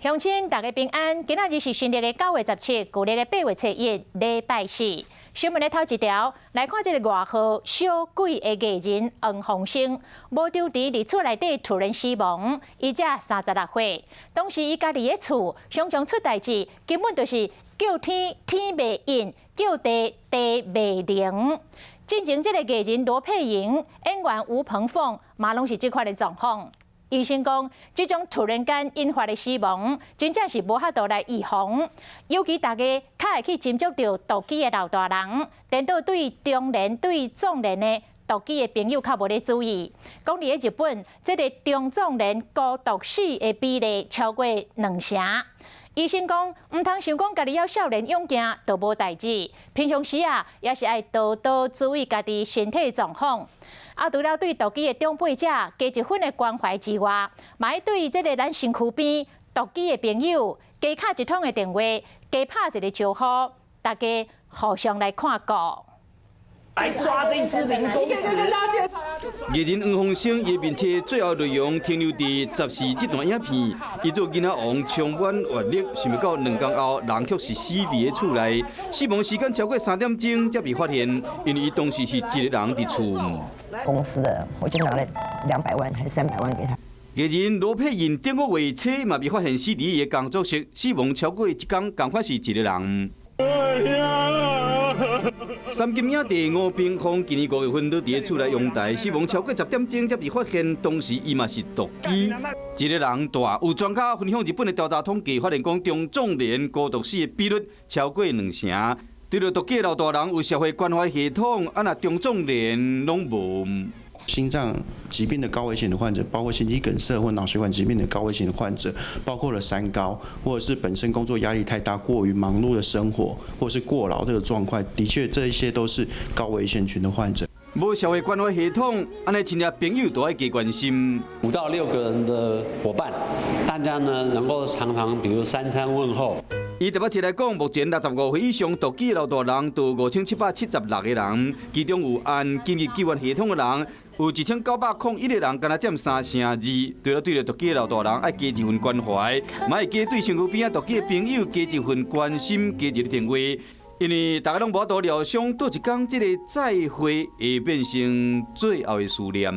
乡亲大家平安，今仔日是新历的9月17，旧历的8月7日，礼拜4。新闻的头一条，来看这个外号小鬼的艺人黄鸿升，无丢伫日厝内底突然死亡，伊才36岁。当时伊家己的厝常常出代志，根本就是叫天天袂应，叫地地袂灵。进前这个艺人罗佩莹、演员吴鹏凤，嘛拢是这款的状况。 医生讲，这种突然间引发的死亡，真正是无法度来预防。尤其大家较会去斟酌到毒鸡的老大人，等到对中年、对壮年的毒鸡的朋友较无咧注意。讲伫咧日本，这个中壮年孤独死的比例超过2成。 医生讲，唔通想讲家己要少年勇健就无代志，平常时啊，也是爱多多注意家己身体状况。啊，除了对毒鸡的长辈者加一份的关怀之外，嘛要对这个咱身躯边毒鸡的朋友加敲一通的电话，加拍一个招呼，大家互相来看顾。 来刷这只人工智。艺人黄鸿升伊面册最后内容停留伫14这段影片，伊做囡仔王充满活力，想不到2天后，人却是死伫个厝内，死亡时间超过3点钟才被发现，因为伊当时是一个人伫厝。公司的我就拿了200万还是300万给他。 艺人罗佩莹顶个月初嘛被发现死伫伊个工作室，死亡超过1天，同款是一个人。 三金影帝吴冰峰今年5月份都伫个厝内阳台死亡超过10点钟才被发现，当时伊嘛是毒鸡。一个人大，有专家分享日本的调查统计，发现讲中壮年孤独死的比率超过2成。对着毒鸡的老大人有社会关怀系统，啊那中壮年拢无。 心脏疾病的高危险的患者，包括心肌梗塞或脑血管疾病的高危险的患者，包括了3高，或者是本身工作压力太大、过于忙碌的生活，或是过劳这个状况，的确这一些都是高危险群的患者。无社会关怀系统，安尼亲戚朋友都要加关心。5到6个人的伙伴，大家呢能够常常比如3餐问候。 伊特别提来讲，目前65岁以上毒鸡的老大人有5776个人，其中有按紧急救援系统的人有1901个人，敢若占3成2。对着毒鸡的老大人，爱加一份关怀，嘛会加对身躯边啊毒鸡的朋友加一份关心，加一个电话。因为大家拢无法度料想，倒一天这个再会会变成最后的思念。